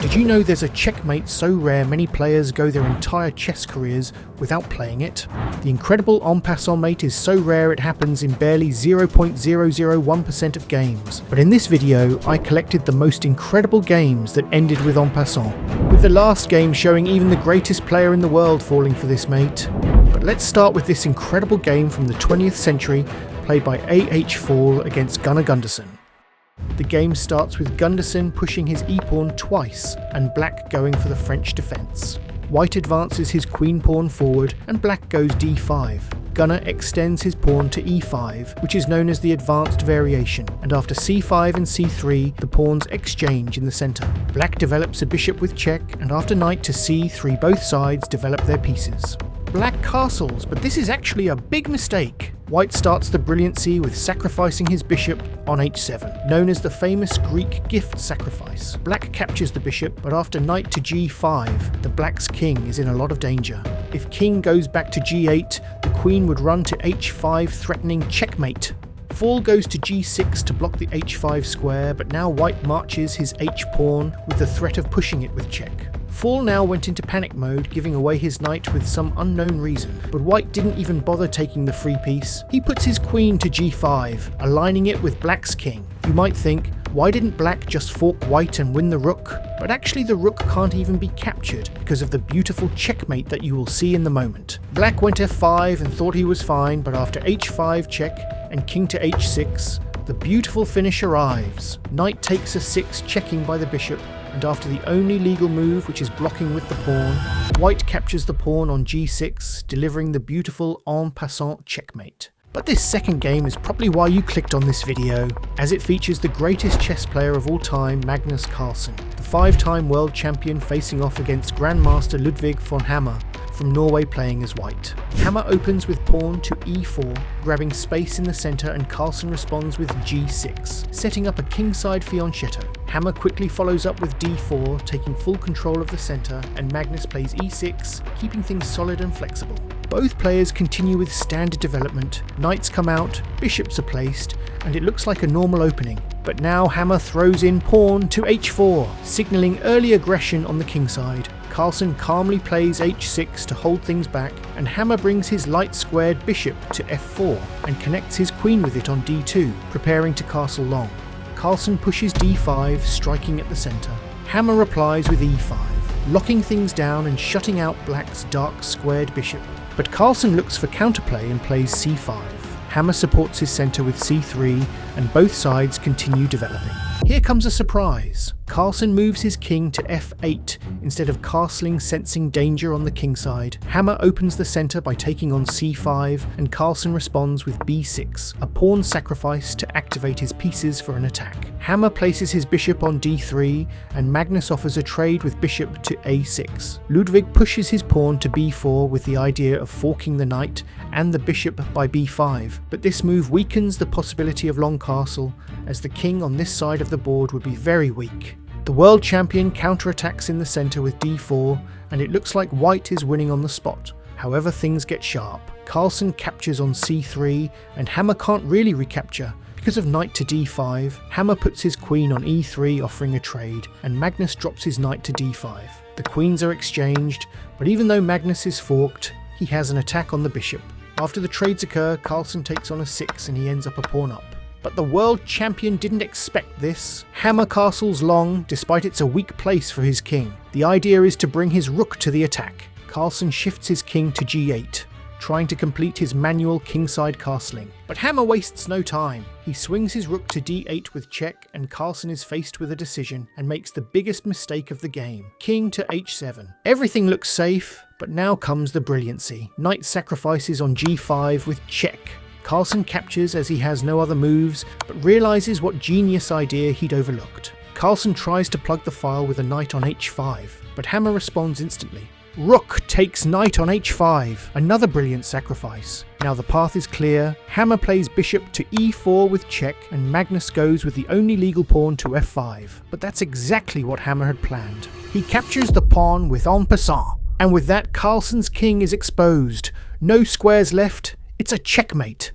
Did you know there's a checkmate so rare many players go their entire chess careers without playing it? The incredible En Passant mate is so rare it happens in barely 0.001% of games. But in this video, I collected the most incredible games that ended with En Passant, with the last game showing even the greatest player in the world falling for this mate. But let's start with this incredible game from the 20th century, played by H Faul against Gunnar Gundersen. The game starts with Gundersen pushing his e-pawn twice and black going for the French defence. White advances his queen pawn forward and black goes d5. Gunnar extends his pawn to e5, which is known as the advanced variation, and after c5 and c3 the pawns exchange in the centre. Black develops a bishop with check, and after knight to c3 both sides develop their pieces. Black castles, but this is actually a big mistake. White starts the brilliancy with sacrificing his bishop on h7, known as the famous Greek gift sacrifice. Black captures the bishop, but after knight to g5, the black's king is in a lot of danger. If king goes back to g8, the queen would run to h5, threatening checkmate. Faul goes to g6 to block the h5 square, but now white marches his h-pawn with the threat of pushing it with check. Faul now went into panic mode, giving away his knight with some unknown reason, but white didn't even bother taking the free piece. He puts his queen to g5, aligning it with black's king. You might think, why didn't black just fork white and win the rook? But actually the rook can't even be captured because of the beautiful checkmate that you will see in the moment. Black went f5 and thought he was fine, but after h5 check and king to h6, the beautiful finish arrives. Knight takes a 6, checking by the bishop, and after the only legal move, which is blocking with the pawn, white captures the pawn on g6, delivering the beautiful En Passant checkmate. But this second game is probably why you clicked on this video, as it features the greatest chess player of all time, Magnus Carlsen, the 5-time world champion facing off against Grandmaster Ludwig von Hammer from Norway playing as white. Hammer opens with pawn to e4, grabbing space in the centre, and Carlsen responds with g6, setting up a kingside fianchetto. Hammer quickly follows up with d4, taking full control of the centre, and Magnus plays e6, keeping things solid and flexible. Both players continue with standard development, knights come out, bishops are placed, and it looks like a normal opening. But now Hammer throws in pawn to h4, signalling early aggression on the kingside. Carlsen calmly plays h6 to hold things back, and Hammer brings his light-squared bishop to f4 and connects his queen with it on d2, preparing to castle long. Carlsen pushes d5, striking at the centre. Hammer replies with e5, locking things down and shutting out black's dark squared bishop. But Carlsen looks for counterplay and plays c5. Hammer supports his centre with c3, and both sides continue developing. Here comes a surprise. Carlsen moves his king to f8 instead of castling, sensing danger on the kingside. Hammer opens the centre by taking on c5, and Carlsen responds with b6, a pawn sacrifice to activate his pieces for an attack. Hammer places his bishop on d3, and Magnus offers a trade with bishop to a6. Ludwig pushes his pawn to b4 with the idea of forking the knight and the bishop by b5, but this move weakens the possibility of long castle, as the king on this side of the board would be very weak. The world champion counterattacks in the centre with d4, and it looks like white is winning on the spot. However, things get sharp. Carlsen captures on c3, and Hammer can't really recapture. Because of knight to d5, Hammer puts his queen on e3, offering a trade, and Magnus drops his knight to d5. The queens are exchanged, but even though Magnus is forked, he has an attack on the bishop. After the trades occur, Carlsen takes on a 6 and he ends up a pawn up. But the world champion didn't expect this. Hammer castles long, despite it's a weak place for his king. The idea is to bring his rook to the attack. Carlsen shifts his king to g8, trying to complete his manual kingside castling. But Hammer wastes no time. He swings his rook to d8 with check, and Carlsen is faced with a decision and makes the biggest mistake of the game. King to h7. Everything looks safe, but now comes the brilliancy. Knight sacrifices on g5 with check. Carlsen captures as he has no other moves, but realises what genius idea he'd overlooked. Carlsen tries to plug the file with a knight on h5, but Hammer responds instantly. Rook takes knight on h5, another brilliant sacrifice. Now the path is clear. Hammer plays bishop to e4 with check, and Magnus goes with the only legal pawn to f5. But that's exactly what Hammer had planned. He captures the pawn with En Passant, and with that Carlsen's king is exposed. No squares left, it's a checkmate.